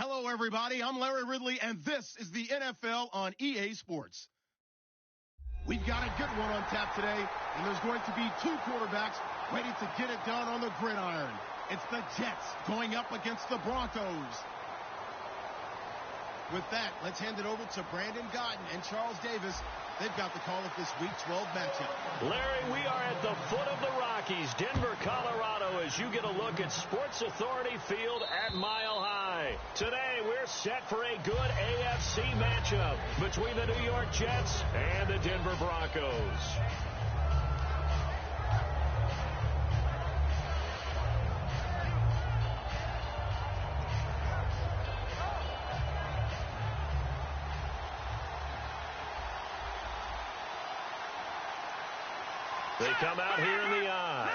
Hello, everybody. I'm Larry Ridley, and this is the NFL on EA Sports. We've got a good one on tap today, and there's going to be two quarterbacks ready to get it done on the gridiron. It's the Jets going up against the Broncos. With that, let's hand it over to Brandon Godden and Charles Davis. They've got the call of this Week 12 matchup. Larry, we are at the foot of the Rockies, Denver, Colorado, as you get a look at Sports Authority Field at Mile High. Today, we're set for a good AFC matchup between the New York Jets and the Denver Broncos. They come out here in the eye.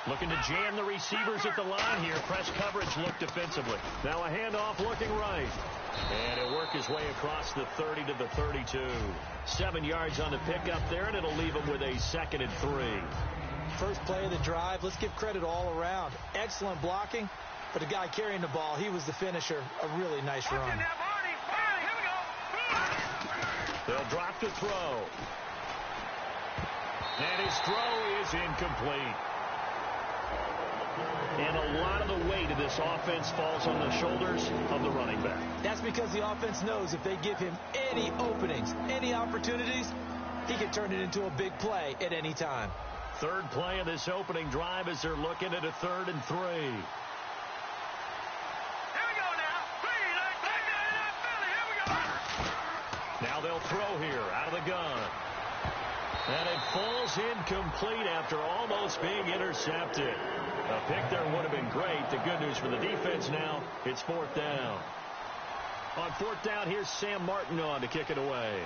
Looking to jam the receivers at the line here. Press coverage look defensively. Now a handoff looking right. And he'll work his way across the 30 to the 32. 7 yards on the pickup there, and it'll leave him with a 2nd and 3. First play of the drive. Let's give credit all around. Excellent blocking, but the guy carrying the ball, he was the finisher. A really nice run. They'll drop to throw. And his throw is incomplete. And a lot of the weight of this offense falls on the shoulders of the running back. That's because the offense knows if they give him any openings, any opportunities, he can turn it into a big play at any time. Third play of this opening drive as they're looking at a 3rd and 3. Now they'll throw here out of the gun. And it falls incomplete after almost being intercepted. A pick there would have been great. The good news for the defense now, it's 4th down. On 4th down, here's Sam Martin on to kick it away.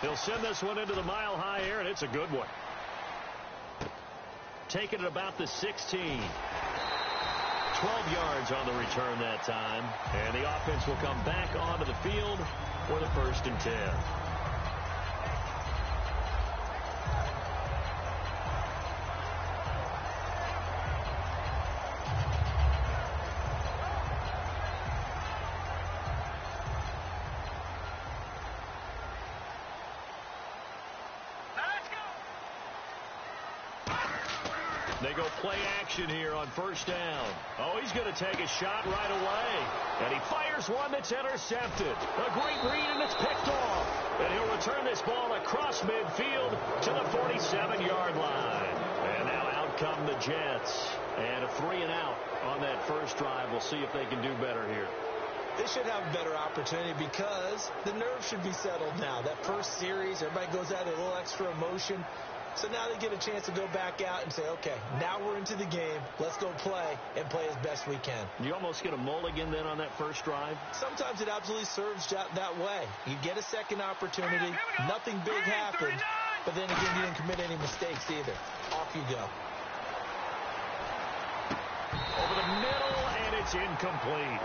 He'll send this one into the mile-high air, and it's a good one. Taking it about the 16. 12 yards on the return that time. And the offense will come back onto the field for the 1st and 10. They go play action here on 1st down. Oh, he's going to take a shot right away. And he fires one that's intercepted. A great read, and it's picked off. And he'll return this ball across midfield to the 47-yard line. And now out come the Jets. And a 3 and out on that first drive. We'll see if they can do better here. They should have a better opportunity because the nerves should be settled now. That first series, everybody goes out with a little extra emotion. So now they get a chance to go back out and say, okay, now we're into the game. Let's go play and play as best we can. You almost get a mulligan then on that first drive? Sometimes it absolutely serves that way. You get a second opportunity. Nothing big happened. But then again, you didn't commit any mistakes either. Off you go. Over the middle, and it's incomplete.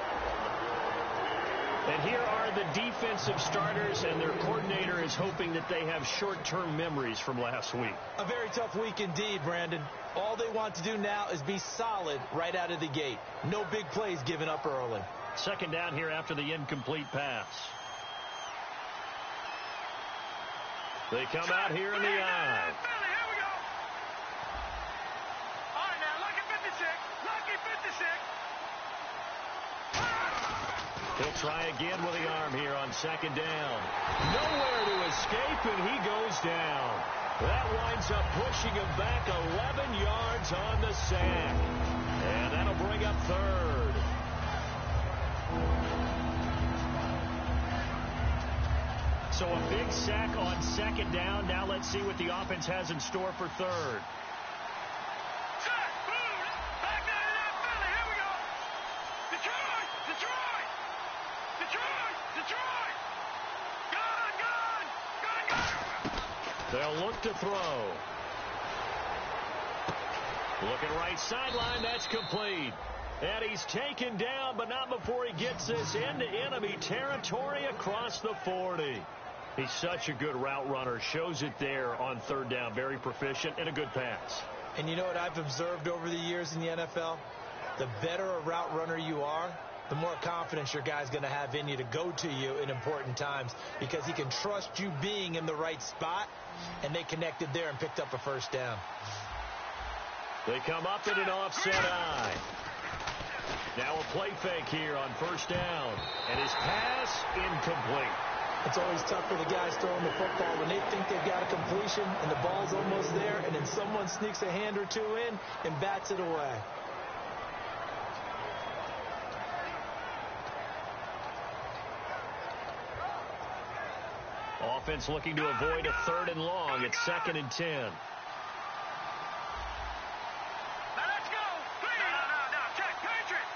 And here are the defensive starters, and their coordinator is hoping that they have short-term memories from last week. A very tough week indeed, Brandon. All they want to do now is be solid right out of the gate. No big plays given up early. 2nd down here after the incomplete pass. They come out here in the eye. All right, now, lucky 56. Lucky 56. He'll try again with the arm here on 2nd down. Nowhere to escape, and he goes down. That winds up pushing him back 11 yards on the sack. And that'll bring up 3rd. So a big sack on 2nd down. Now let's see what the offense has in store for 3rd. They'll look to throw. Looking right sideline, that's complete. And he's taken down, but not before he gets this into enemy territory across the 40. He's such a good route runner. Shows it there on third down. Very proficient and a good pass. And you know what I've observed over the years in the NFL? The better a route runner you are, the more confidence your guy's going to have in you to go to you in important times, because he can trust you being in the right spot, and they connected there and picked up a first down. They come up in an offset eye. Now a play fake here on first down, and his pass incomplete. It's always tough for the guys throwing the football when they think they've got a completion and the ball's almost there, and then someone sneaks a hand or two in and bats it away. Offense looking to avoid a 3rd and long. It's 2nd and 10. Now let's go. No. Check. Patriot.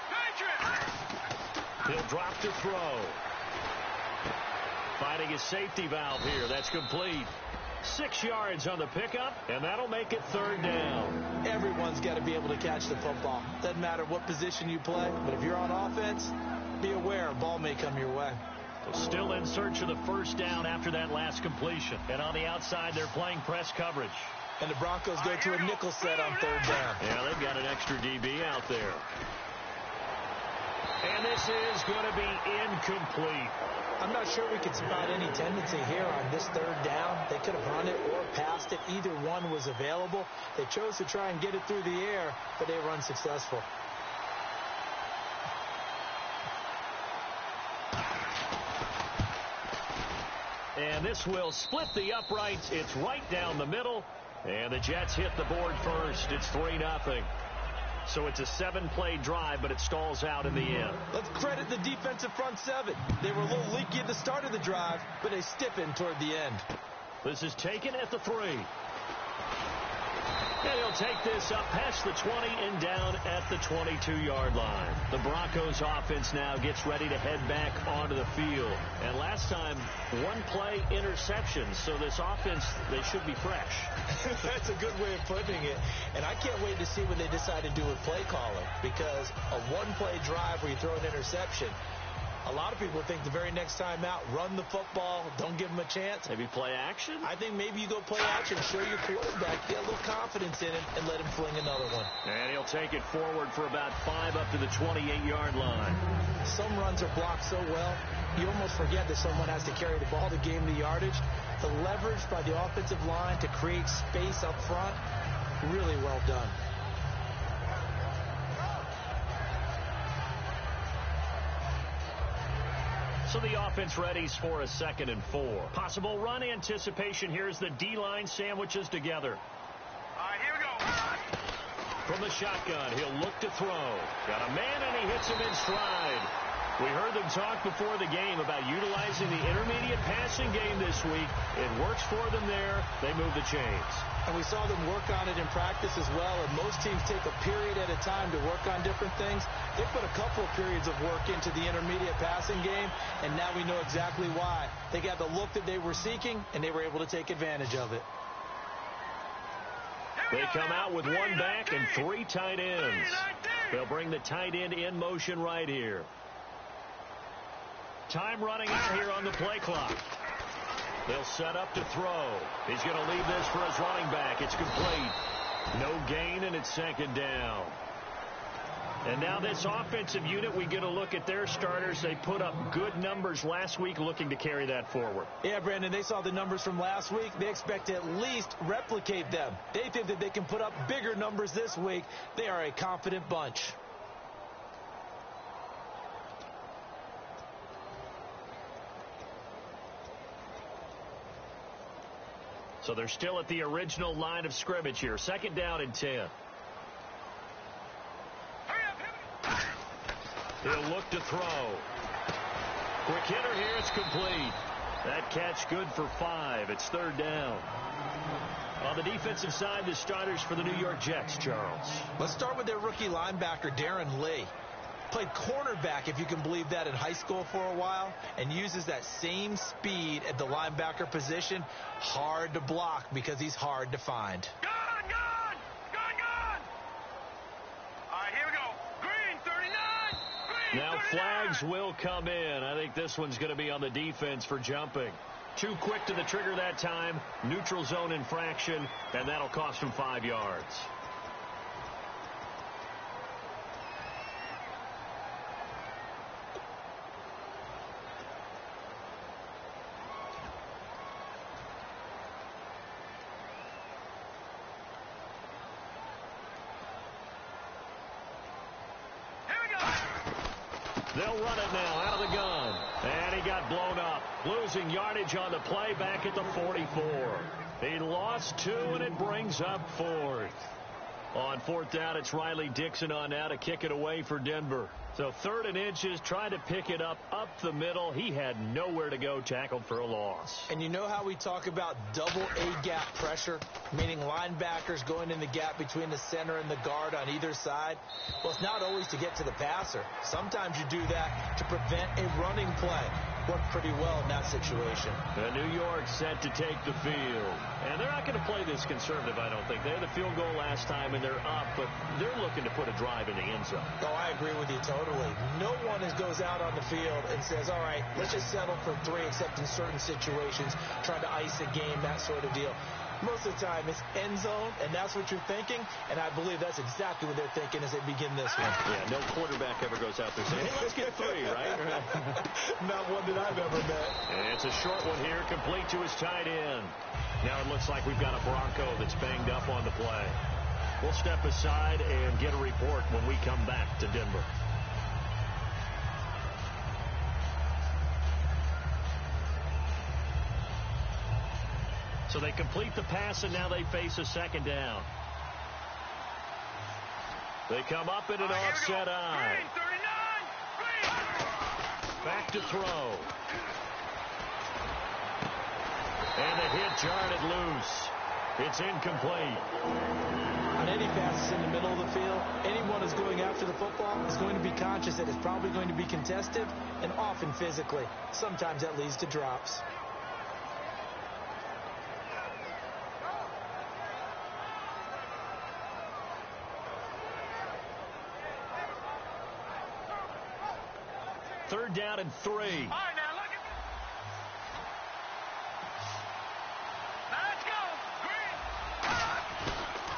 He'll drop to throw. Finding his safety valve here. That's complete. 6 yards on the pickup, and that'll make it 3rd down. Everyone's got to be able to catch the football. Doesn't matter what position you play, but if you're on offense, be aware a ball may come your way. Still in search of the first down after that last completion. And on the outside, they're playing press coverage. And the Broncos go to a nickel set on 3rd down. Yeah, they've got an extra DB out there. And this is going to be incomplete. I'm not sure we could spot any tendency here on this 3rd down. They could have run it or passed it. Either one was available. They chose to try and get it through the air, but they were unsuccessful. And this will split the uprights. It's right down the middle. And the Jets hit the board first. It's 3-0. So it's a 7-play drive, but it stalls out in the end. Let's credit the defensive front 7. They were a little leaky at the start of the drive, but they stiffened toward the end. This is taken at the 3. And he'll take this up past the 20 and down at the 22-yard line. The Broncos offense now gets ready to head back onto the field. And last time, 1-play interception. So this offense, they should be fresh. That's a good way of putting it. And I can't wait to see what they decide to do with play calling. Because a 1-play drive where you throw an interception, a lot of people think the very next time out, run the football, don't give them a chance. Maybe play action? I think maybe you go play action, show your quarterback, get a little confidence in him, and let him fling another one. And he'll take it forward for about 5 up to the 28-yard line. Some runs are blocked so well, you almost forget that someone has to carry the ball to gain the yardage. The leverage by the offensive line to create space up front, really well done. So the offense readies for a 2nd and 4. Possible run anticipation. Here's the D-line sandwiches together. All right, here we go. From the shotgun, he'll look to throw. Got a man, and he hits him in stride. We heard them talk before the game about utilizing the intermediate passing game this week. It works for them there. They move the chains. And we saw them work on it in practice as well. And most teams take a period at a time to work on different things. They put a couple of periods of work into the intermediate passing game, and now we know exactly why. They got the look that they were seeking, and they were able to take advantage of it. They come out with 1 back and 3 tight ends. They'll bring the tight end in motion right here. Time running out here on the play clock. They'll set up to throw. He's going to leave this for his running back. It's complete. No gain, and it's 2nd down. And now this offensive unit, we get a look at their starters. They put up good numbers last week, looking to carry that forward. Yeah, Brandon, they saw the numbers from last week. They expect to at least replicate them. They think that they can put up bigger numbers this week. They are a confident bunch. So they're still at the original line of scrimmage here. 2nd down and 10. He'll look to throw. Quick hitter here. It's complete. That catch good for 5. It's 3rd down. On the defensive side, the starters for the New York Jets, Charles. Let's start with their rookie linebacker, Darren Lee. Played cornerback, if you can believe that, in high school for a while, and uses that same speed at the linebacker position. Hard to block because he's hard to find. Gone! All right, here we go. Green, 39. Green, Now 39. flags will come in. I think this one's going to be on the defense for jumping. Too quick to the trigger that time. Neutral zone infraction, and that'll cost him 5 yards. They'll run it now out of the gun. And he got blown up. Losing yardage on the play back at the 44. He lost 2, and it brings up 4th. On 4th down, it's Riley Dixon on now to kick it away for Denver. So 3rd and inches, trying to pick it up the middle. He had nowhere to go, tackled for a loss. And you know how we talk about double A-gap pressure, meaning linebackers going in the gap between the center and the guard on either side? Well, it's not always to get to the passer. Sometimes you do that to prevent a running play. Worked pretty well in that situation. New York set to take the field. And they're not going to play this conservative, I don't think. They had the field goal last time, and they're up, but they're looking to put a drive in the end zone. Oh, I agree with you totally. No one goes out on the field and says, all right, let's just settle for 3, except in certain situations, trying to ice a game, that sort of deal. Most of the time, it's end zone, and that's what you're thinking, and I believe that's exactly what they're thinking as they begin this one. Yeah, no quarterback ever goes out there saying, hey, let's get 3, right? Not one that I've ever met. And it's a short one here, complete to his tight end. Now it looks like we've got a Bronco that's banged up on the play. We'll step aside and get a report when we come back to Denver. So they complete the pass, and now they face a 2nd down. They come up in an offset eye. Back to throw. And the hit jarred it loose. It's incomplete. On any passes in the middle of the field, anyone who's going after the football is going to be conscious that it's probably going to be contested, and often physically. Sometimes that leads to drops. Third down and 3. All right, now look at this. Now let's go. Green.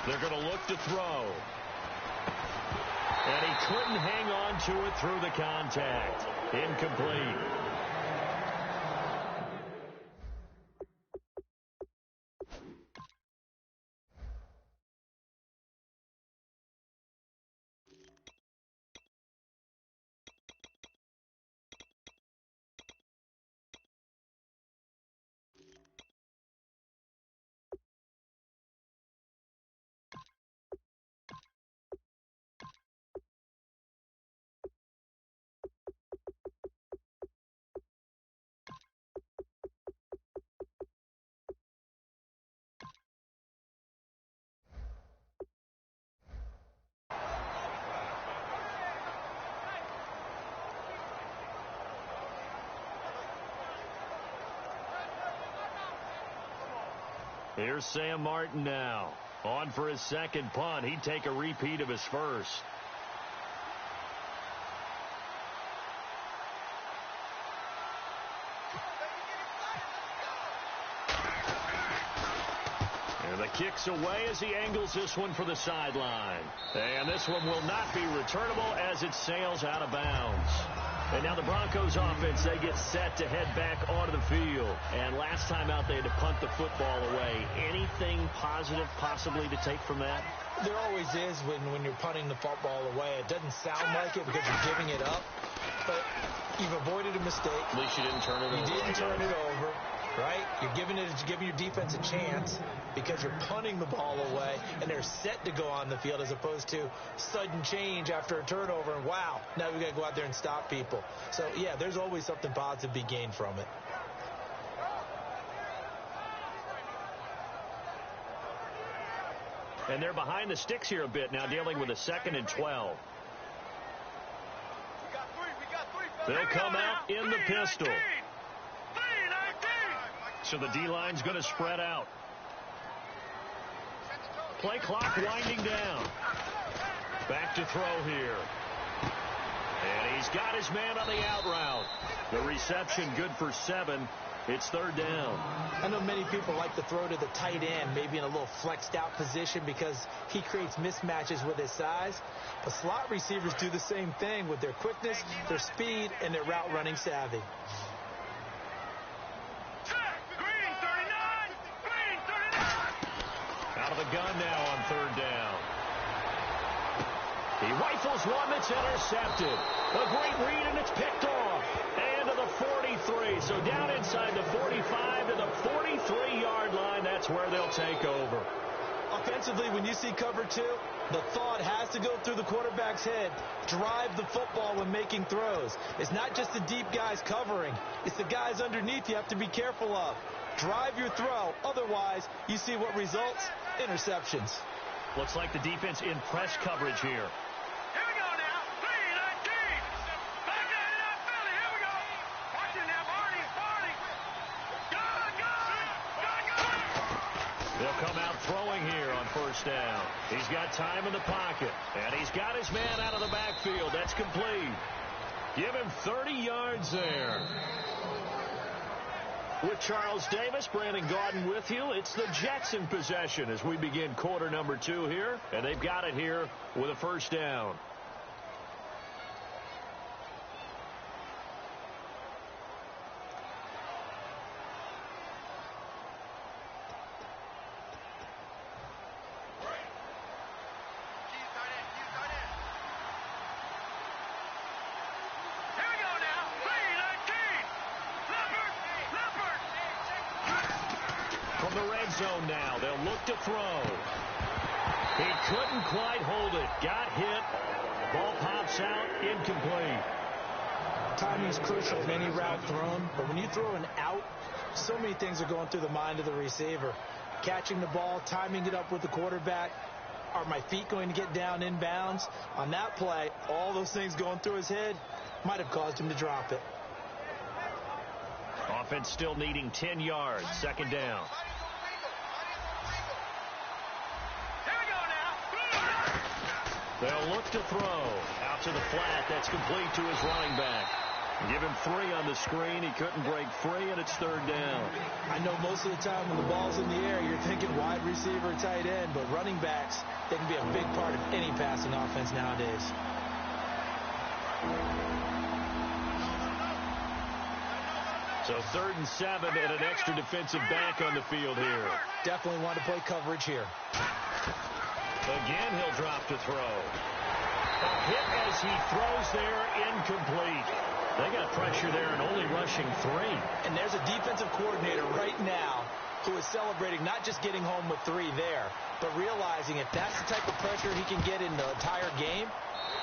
They're going to look to throw. And he couldn't hang on to it through the contact. Incomplete. Here's Sam Martin now. On for his 2nd punt. He'd take a repeat of his first. And the kick's away as he angles this one for the sideline. And this one will not be returnable as it sails out of bounds. And now the Broncos offense, they get set to head back onto the field. And last time out, they had to punt the football away. Anything positive possibly to take from that? There always is when you're punting the football away. It doesn't sound like it because you're giving it up, but you've avoided a mistake. At least you didn't turn it over. You didn't turn it over, right? You're giving your defense a chance because you're punting the ball away, and they're set to go on the field as opposed to sudden change after a turnover, and wow, now we got to go out there and stop people. So, yeah, there's always something positive to be gained from it. And they're behind the sticks here a bit now, dealing with a 2nd and 12. They'll come out in the pistol. So the D-line's going to spread out. Play clock winding down. Back to throw here. And he's got his man on the out route. The reception good for 7. It's third down. I know many people like to throw to the tight end, maybe in a little flexed out position because he creates mismatches with his size. But slot receivers do the same thing with their quickness, their speed, and their route running savvy. Green 39! Green 39! Out of the gun now on third down. He rifles one that's intercepted. A great read, and it's picked off. And to the 43. So down inside the 45 to the 43-yard line. That's where they'll take over. Offensively, when you see cover two, the thought has to go through the quarterback's head. Drive the football when making throws. It's not just the deep guys covering. It's the guys underneath you have to be careful of. Drive your throw. Otherwise, you see what results? Interceptions. Looks like the defense in press coverage here. Here we go now. 3-19. Back in that Philly. Here we go. Watch it now, Barney. Good. They'll come out throwing here on first down. He's got time in the pocket, and he's got his man out of the backfield. That's complete. Give him 30 yards there. With Charles Davis, Brandon Gaudin with you. It's the Jets in possession as we begin quarter number 2 here. And they've got it here with a first down. Zone now. They'll look to throw. He couldn't quite hold it. Got hit. Ball pops out. Incomplete. Timing is crucial in any route thrown, but when you throw an out, so many things are going through the mind of the receiver. Catching the ball, timing it up with the quarterback. Are my feet going to get down inbounds? On that play, all those things going through his head might have caused him to drop it. Offense still needing 10 yards. Second down. They'll look to throw. Out to the flat. That's complete to his running back. Give him 3 on the screen. He couldn't break free, and it's third down. I know most of the time when the ball's in the air, you're thinking wide receiver, tight end, but running backs, they can be a big part of any passing offense nowadays. So 3rd and 7 and an extra defensive back on the field here. Definitely want to play coverage here. Again, he'll drop to throw. A hit as he throws there, incomplete. They got pressure there and only rushing 3. And there's a defensive coordinator right now who is celebrating not just getting home with 3 there, but realizing if that's the type of pressure he can get in the entire game,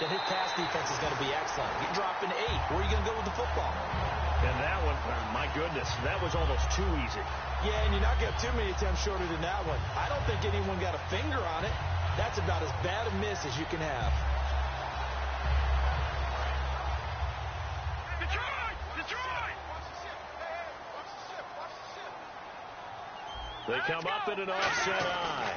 then his pass defense is going to be excellent. You're dropping 8. Where are you going to go with the football? And that one, my goodness, that was almost too easy. Yeah, and you're not going to have too many attempts shorter than that one. I don't think anyone got a finger on it. That's about as bad a miss as you can have. Detroit! They come up in an offset eye.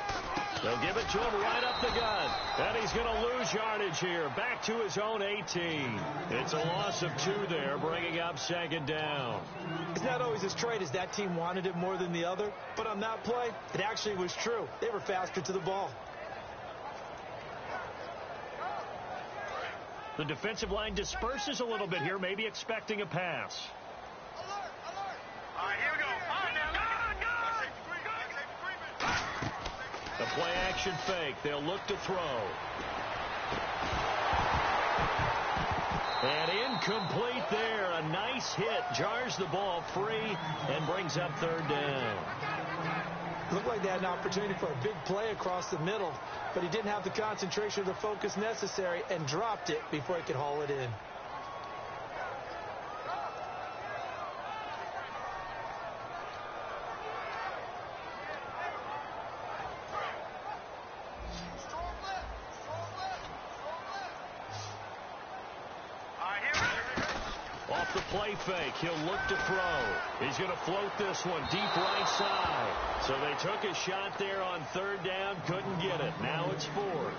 They'll give it to him right up the gut. And he's going to lose yardage here. Back to his own 18. It's a loss of 2 there, bringing up second down. It's not always as straight as that team wanted it more than the other. But on that play, it actually was true. They were faster to the ball. The defensive line disperses a little bit here, maybe expecting a pass. Alert! All right, here we go. All right, now. The play action fake. They'll look to throw. And incomplete there. A nice hit. Jars the ball free and brings up third down. Looked like they had an opportunity for a big play across the middle, but he didn't have the concentration or the focus necessary and dropped it before he could haul it in. Off the play fake, he'll look to throw. He's going to float this one deep right side. So they took a shot there on third down, couldn't get it. Now it's 4th.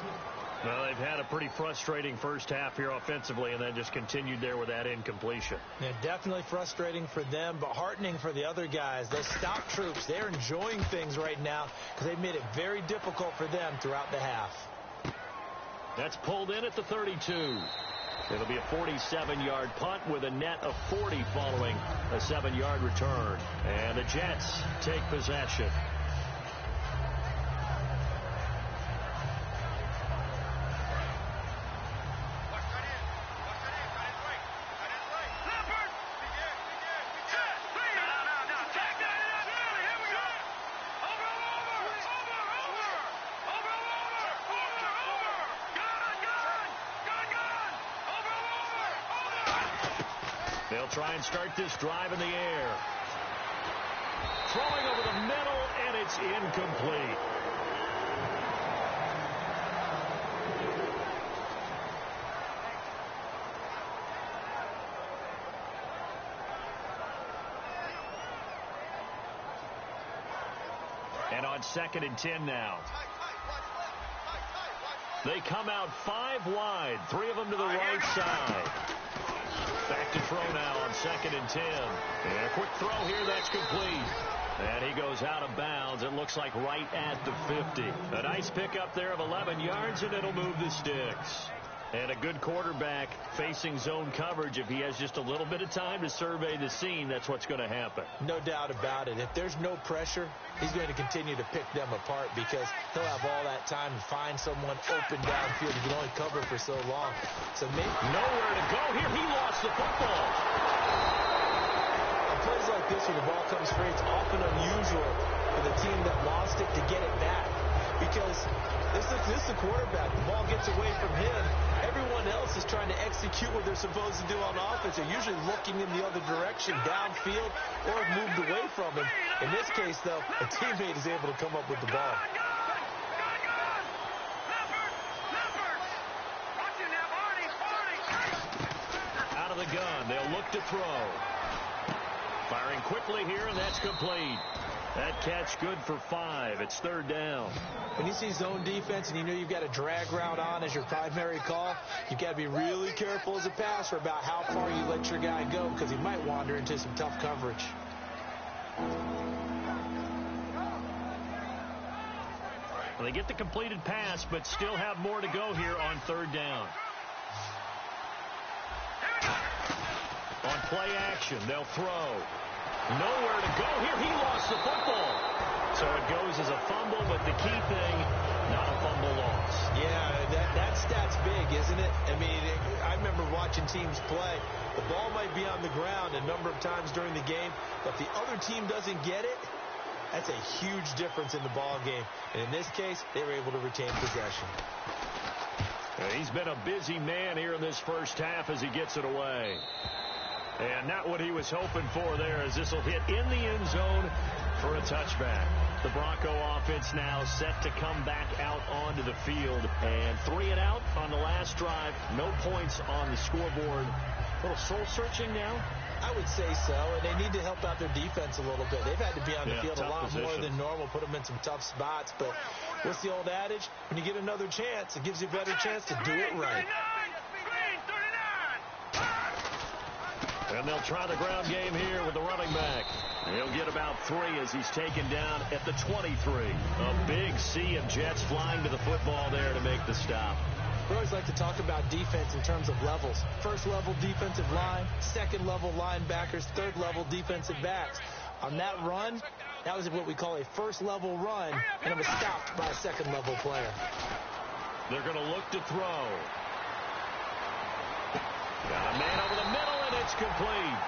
Well, they've had a pretty frustrating first half here offensively, and then just continued there with that incompletion. Yeah, definitely frustrating for them, but heartening for the other guys. Those stout troops, they're enjoying things right now because they've made it very difficult for them throughout the half. That's pulled in at the 32. It'll be a 47-yard punt with a net of 40 following a 7-yard return. And the Jets take possession. They'll try and start this drive in the air. Throwing over the middle, and it's incomplete. And on 2nd and 10 now. They come out 5 wide, 3 of them to the right side. Back to throw now on 2nd and 10. And a quick throw here, that's complete. And he goes out of bounds. It looks like right at the 50. A nice pickup there of 11 yards, and it'll move the sticks. And a good quarterback facing zone coverage. If he has just a little bit of time to survey the scene, that's what's going to happen. No doubt about it. If there's no pressure, he's going to continue to pick them apart because he'll have all that time to find someone open downfield. He can only cover for so long. So maybe nowhere to go here. He lost the football. On plays like this, when the ball comes free, it's often unusual for the team that lost it to get it back because this is the quarterback. The ball gets away from him. Everyone else is trying to execute what they're supposed to do on offense. They're usually looking in the other direction, downfield, or have moved away from him. In this case, though, a teammate is able to come up with the ball. Out of the gun, they'll look to throw. Firing quickly here, and that's complete. That catch good for 5. It's 3rd down. When you see zone defense and you know you've got a drag route on as your primary call, you've got to be really careful as a passer about how far you let your guy go because he might wander into some tough coverage. Well, they get the completed pass, but still have more to go here on 3rd down. On play action, they'll throw. Nowhere to go here. He lost the football. So it goes as a fumble, but the key thing, not a fumble loss. Yeah, that stat's big, isn't it? I mean, I remember watching teams play. The ball might be on the ground a number of times during the game, but if the other team doesn't get it, that's a huge difference in the ball game. And in this case, they were able to retain possession. He's been a busy man here in this first half as he gets it away. And not what he was hoping for there, as this will hit in the end zone for a touchback. The Bronco offense now set to come back out onto the field. And 3 and out on the last drive. No points on the scoreboard. A little soul-searching now? I would say so, and they need to help out their defense a little bit. They've had to be on the field a lot more than normal, put them in some tough spots. But what's the old adage? When you get another chance, it gives you a better chance to do it right. And they'll try the ground game here with the running back. He'll get about 3 as he's taken down at the 23. A big sea of Jets flying to the football there to make the stop. We always like to talk about defense in terms of levels. First level defensive line, second level linebackers, third level defensive backs. On that run, that was what we call a first level run, and it was stopped by a second level player. They're going to look to throw. Got a man over the middle, and it's complete.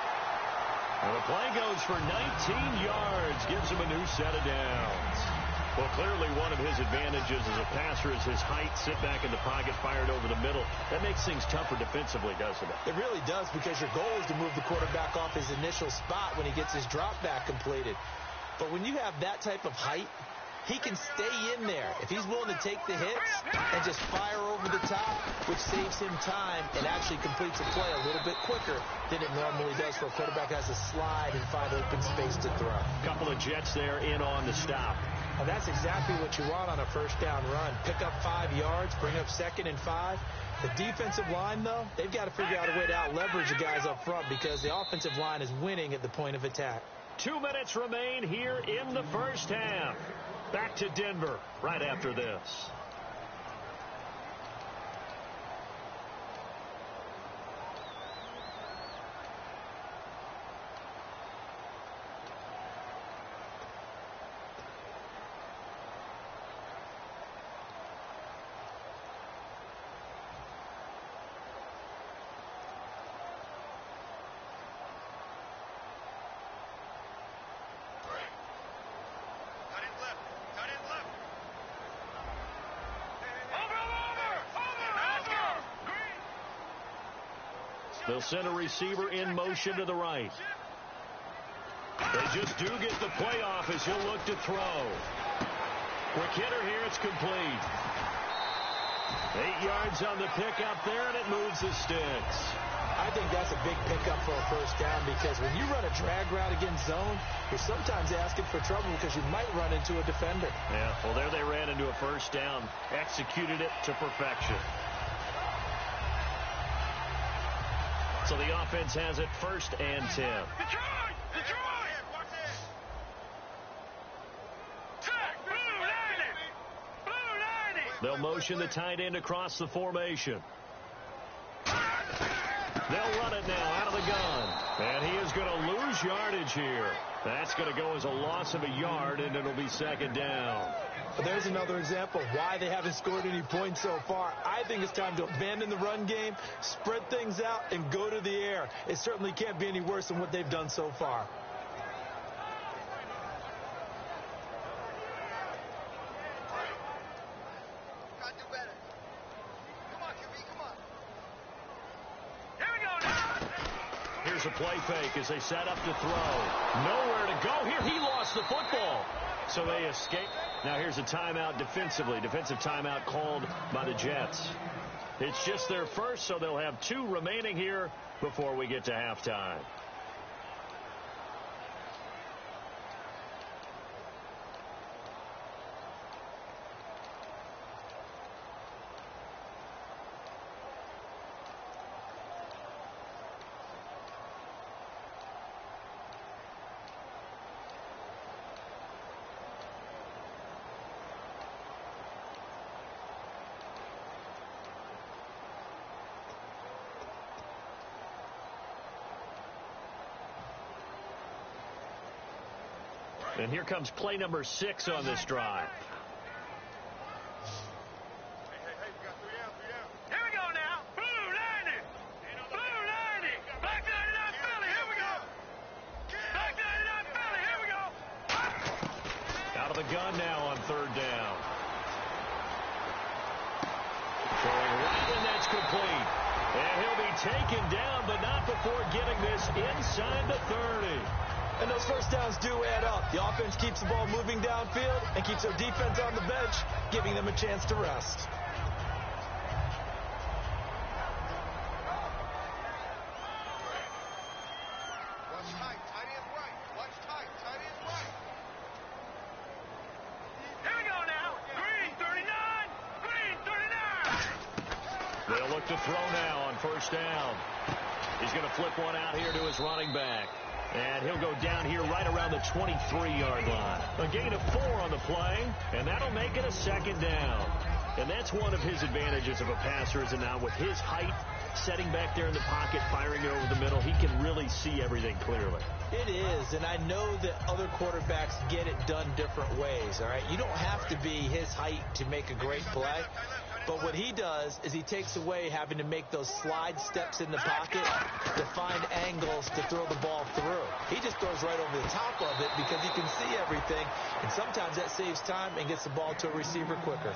And the play goes for 19 yards, gives him a new set of downs. Well, clearly one of his advantages as a passer is his height, sit back in the pocket, fired over the middle. That makes things tougher defensively, doesn't it? It really does, because your goal is to move the quarterback off his initial spot when he gets his drop back completed. But when you have that type of height, he can stay in there if he's willing to take the hits and just fire over the top, which saves him time and actually completes a play a little bit quicker than it normally does for a quarterback who has to slide and find open space to throw. Couple of Jets there in on the stop. And that's exactly what you want on a first down run. Pick up 5 yards, bring up 2nd and 5. The defensive line, though, they've got to figure out a way to out-leverage the guys up front because the offensive line is winning at the point of attack. 2 minutes remain here in the first half. Back to Denver right after this. They'll send a receiver in motion to the right. They just do get the play off as he'll look to throw. Quick hitter here, it's complete. 8 yards on the pickup there, and it moves the sticks. I think that's a big pickup for a first down because when you run a drag route against zone, you're sometimes asking for trouble because you might run into a defender. Yeah, well, there they ran into a first down, executed it to perfection. So the offense has it 1st and 10. Detroit! Watch this! Blue 90! They'll motion the tight end across the formation. They'll run it now out of the gun. And he is going to lose yardage here. That's going to go as a loss of a yard, and it'll be 2nd down. There's another example of why they haven't scored any points so far. I think it's time to abandon the run game, spread things out, and go to the air. It certainly can't be any worse than what they've done so far. Gotta do better. Come on, QB, come on. Here we go now. Here's a play fake as they set up to throw. Nowhere to go here. He lost the football. So they escape. Now here's a timeout defensively. Defensive timeout called by the Jets. It's just their first, so they'll have 2 remaining here before we get to halftime. And here comes play number 6 on this drive. Hey, we got 3 down. Here we go now. Blue 90. Black 99 Philly. Here we go. Black 99 Philly. Here we go. Out of the gun now on 3rd down. Throwing right, and that's complete. And he'll be taken down, but not before getting this inside the 30. And those first downs do add up. The offense keeps the ball moving downfield and keeps their defense on the bench, giving them a chance to rest. Watch tight. Tight end right. Watch tight. Tight end right. Here we go now. Green 39. Green 39. They'll look to throw now on 1st down. He's going to flip one out here to his running back. And he'll go down here right around the 23-yard line. A gain of 4 on the play, and that'll make it a 2nd down. And that's one of his advantages of a passer, is now with his height, setting back there in the pocket, firing it over the middle, he can really see everything clearly. It is, and I know that other quarterbacks get it done different ways, all right? You don't have to be his height to make a great play. But what he does is he takes away having to make those slide steps in the pocket to find angles to throw the ball through. He just throws right over the top of it because he can see everything, and sometimes that saves time and gets the ball to a receiver quicker.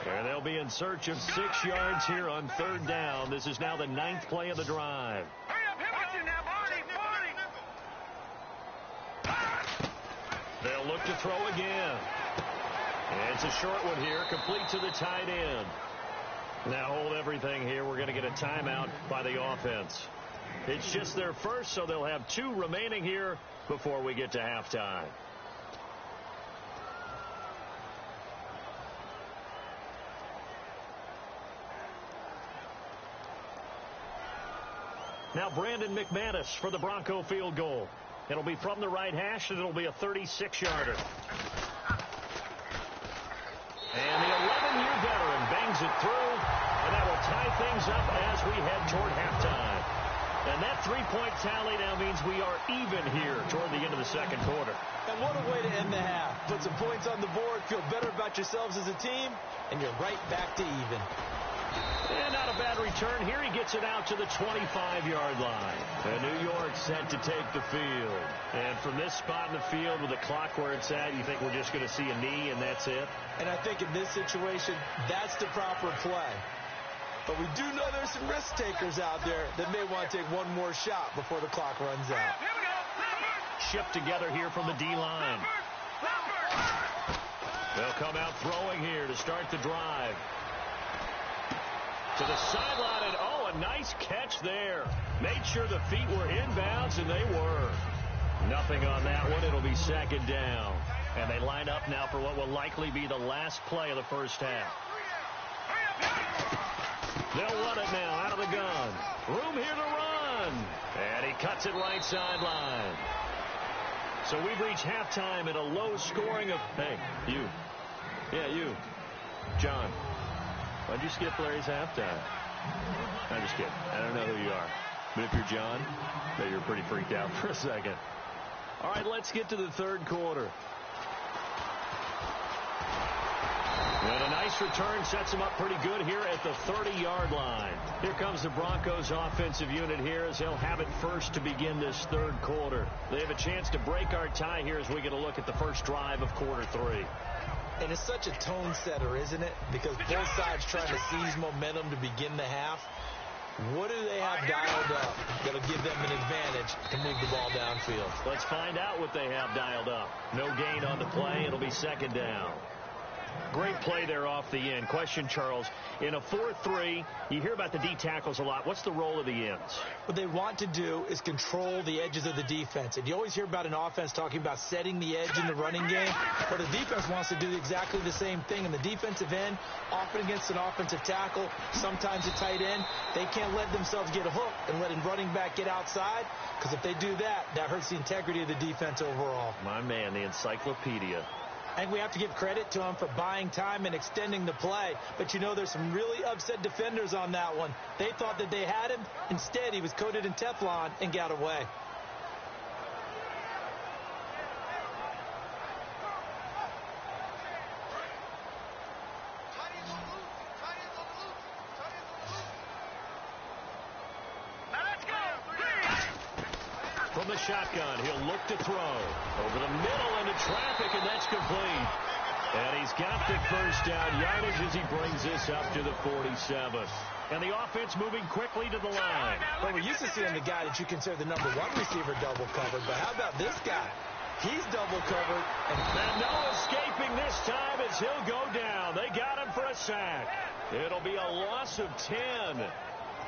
And they'll be in search of 6 yards here on 3rd down. This is now the 9th play of the drive. Hurry up, watch it now, Barney. They'll look to throw again. And it's a short one here, complete to the tight end. Now hold everything here. We're going to get a timeout by the offense. It's just their first, so they'll have 2 remaining here before we get to halftime. Now Brandon McManus for the Bronco field goal. It'll be from the right hash, and it'll be a 36-yarder. And the 11-year veteran bangs it through, and that will tie things up as we head toward halftime. And that 3-point tally now means we are even here toward the end of the second quarter. And what a way to end the half. Put some points on the board, feel better about yourselves as a team, and you're right back to even. And not a bad return. Here he gets it out to the 25-yard line. And New York set to take the field. And from this spot in the field with the clock where it's at, you think we're just going to see a knee and that's it? And I think in this situation, that's the proper play. But we do know there's some risk takers out there that may want to take one more shot before the clock runs out. Shipped together here from the D-line. They'll come out throwing here to start the drive. To the sideline, and oh, a nice catch there. Made sure the feet were inbounds, and they were. Nothing on that one. It'll be second down. And they line up now for what will likely be the last play of the first half. They'll run it now out of the gun. Room here to run. And he cuts it right sideline. So we've reached halftime at a low scoring of... Hey, you. Yeah, you. John. Why'd you skip Larry's halftime? I'm just kidding. I don't know who you are. But if you're John, then you're pretty freaked out for a second. All right, let's get to the third quarter. And a nice return sets them up pretty good here at the 30-yard line. Here comes the Broncos offensive unit here as they'll have it first to begin this third quarter. They have a chance to break our tie here as we get a look at the first drive of quarter 3. And it's such a tone setter, isn't it? Because both sides trying to seize momentum to begin the half. What do they have dialed up that'll give them an advantage to move the ball downfield? Let's find out what they have dialed up. No gain on the play. It'll be second down. Great play there off the end. Question, Charles, in a 4-3, you hear about the D tackles a lot. What's the role of the ends? What they want to do is control the edges of the defense. And you always hear about an offense talking about setting the edge in the running game. But the defense wants to do exactly the same thing. In the defensive end, often against an offensive tackle, sometimes a tight end, they can't let themselves get hooked and let a running back get outside. Because if they do that, that hurts the integrity of the defense overall. My man, the encyclopedia. I think we have to give credit to him for buying time and extending the play. But, you know, there's some really upset defenders on that one. They thought that they had him. Instead, he was coated in Teflon and got away. From the shotgun, he'll look to throw. Over the middle into traffic, and that's complete. And he's got the first down yardage as he brings this up to the 47. And the offense moving quickly to the line. Well, we're used to seeing the guy that you consider the number 1 receiver double covered. But how about this guy? He's double covered. And no escaping this time as he'll go down. They got him for a sack. It'll be a loss of 10.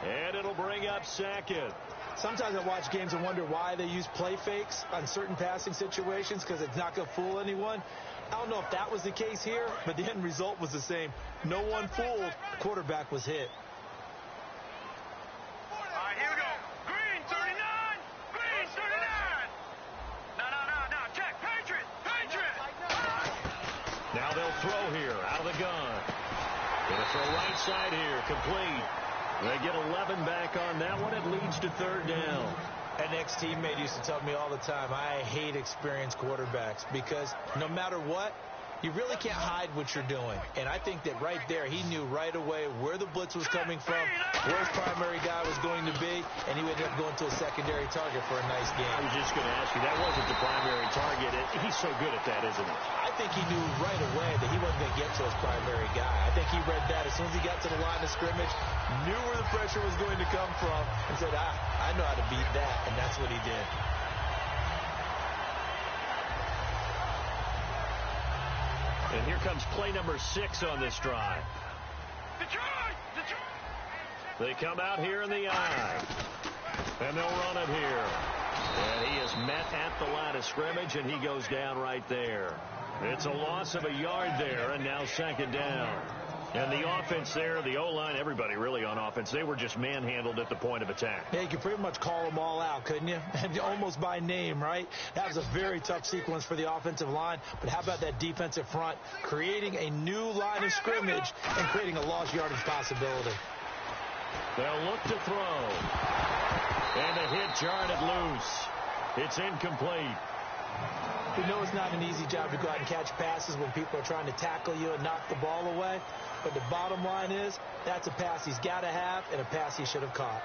And it'll bring up second. Sometimes I watch games and wonder why they use play fakes on certain passing situations because it's not going to fool anyone. I don't know if that was the case here, but the end result was the same. No one fooled. The quarterback was hit. All right, here we go. Green 39. Green 39. No. Check. Patriot. Now they'll throw here out of the gun. Going to throw right side here. Complete. They get 11 back on that one. It leads to third down. An ex-teammate used to tell me all the time, I hate experienced quarterbacks because no matter what, you really can't hide what you're doing. And I think that right there, he knew right away where the blitz was coming from, where his primary guy was going to be, and he ended up going to a secondary target for a nice game. I was just going to ask you, that wasn't the primary target. He's so good at that, isn't he? I think he knew right away that he wasn't going to get to his primary guy. I think he read that as soon as he got to the line of scrimmage, knew where the pressure was going to come from, and said, I know how to beat that, and that's what he did. And here comes play number 6 on this drive. Detroit! They come out here in the eye. And they'll run it here. And he is met at the line of scrimmage, and he goes down right there. It's a loss of a yard there, and now second down. And the offense there, the O-line, everybody really on offense, they were just manhandled at the point of attack. Yeah, you could pretty much call them all out, couldn't you? And almost by name, right? That was a very tough sequence for the offensive line. But how about that defensive front creating a new line of scrimmage and creating a lost yardage possibility? They'll look to throw. And a hit jarred it loose. It's incomplete. We know it's not an easy job to go out and catch passes when people are trying to tackle you and knock the ball away. But the bottom line is, that's a pass he's got to have and a pass he should have caught.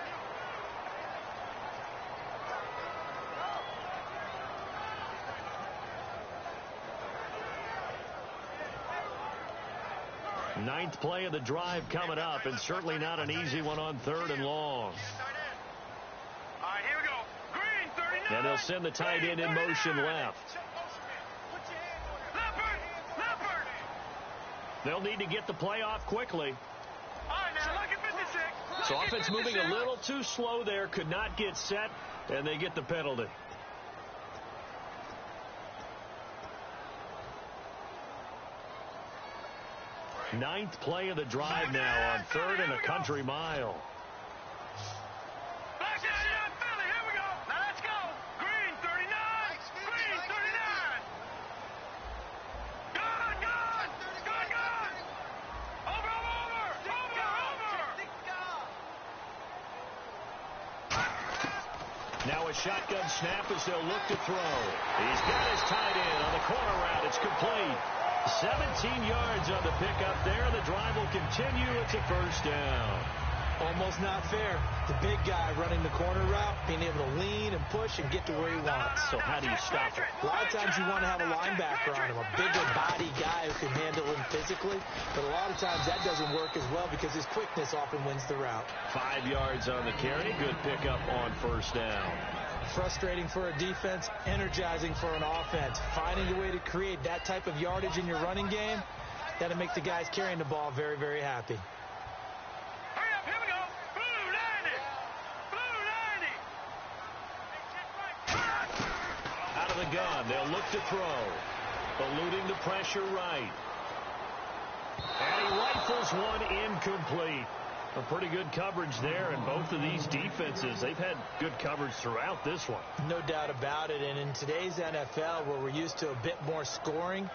Ninth play of the drive coming up, and certainly not an easy one on 3rd and long. All right, here we go. Green, 39. And they'll send the tight end in motion left. Leopard. They'll need to get the play off quickly. All right, now look at 56. So offense moving a little too slow there, could not get set, and they get the penalty. Ninth play of the drive now on 3rd and a country mile. Here we go. Now let's go. Green, 39. Green, 39. Gone. Over. Now a shotgun snap as they'll look to throw. He's got his tight end on the corner route. It's complete. 17 yards on the pickup there. The drive will continue. It's a first down. Almost not fair. The big guy running the corner route, being able to lean and push and get to where he wants. So how do you stop it? A lot of times you want to have a linebacker on him, a bigger body guy who can handle him physically. But a lot of times that doesn't work as well because his quickness often wins the route. 5 yards on the carry. Good pickup on first down. Frustrating for a defense, energizing for an offense. Finding a way to create that type of yardage in your running game, that'll make the guys carrying the ball very, very happy. Hurry up, here we go. Blue 90. Out of the gun, they'll look to throw. Eluding the pressure right. And he rifles one incomplete. A pretty good coverage there, and both of these defenses, they've had good coverage throughout this one. No doubt about it, and in today's NFL, where we're used to a bit more scoring,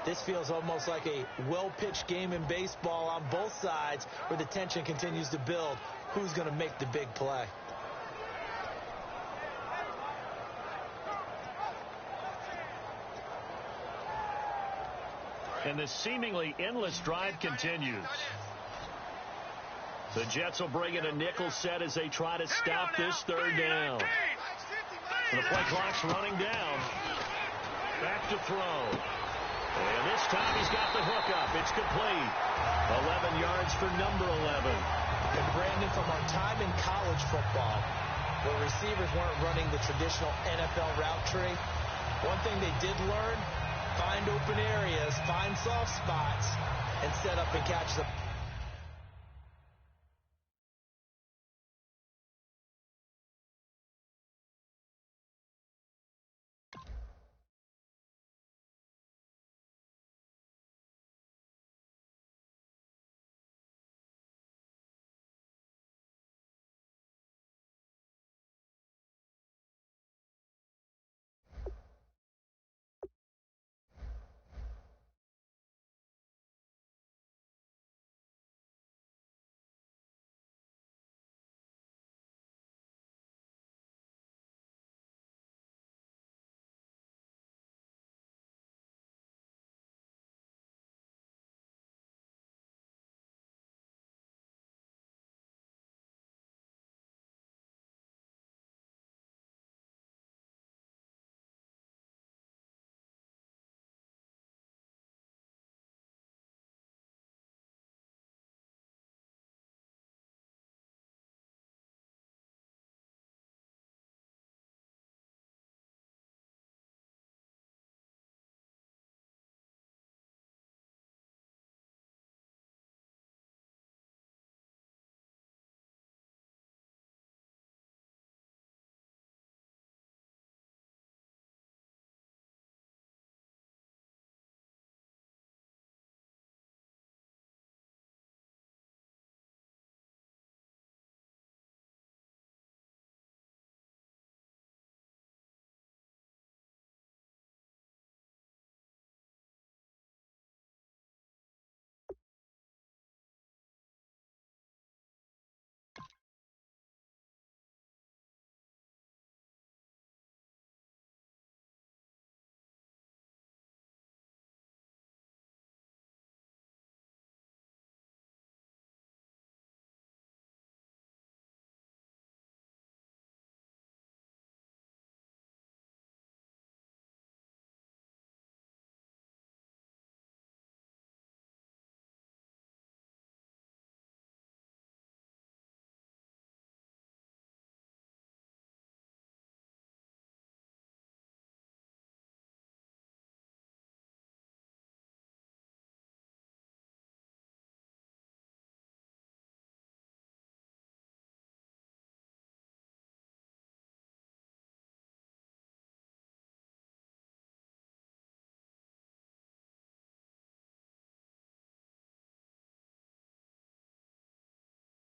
this feels almost like a well-pitched game in baseball on both sides where the tension continues to build. Who's going to make the big play? And this seemingly endless drive continues. The Jets will bring in a nickel set as they try to stop this 3rd down. The play clock's running down. Back to throw. And this time he's got the hook up. It's complete. 11 yards for number 11. And Brandon, from our time in college football, where receivers weren't running the traditional NFL route tree, one thing they did learn, find open areas, find soft spots, and set up and catch them.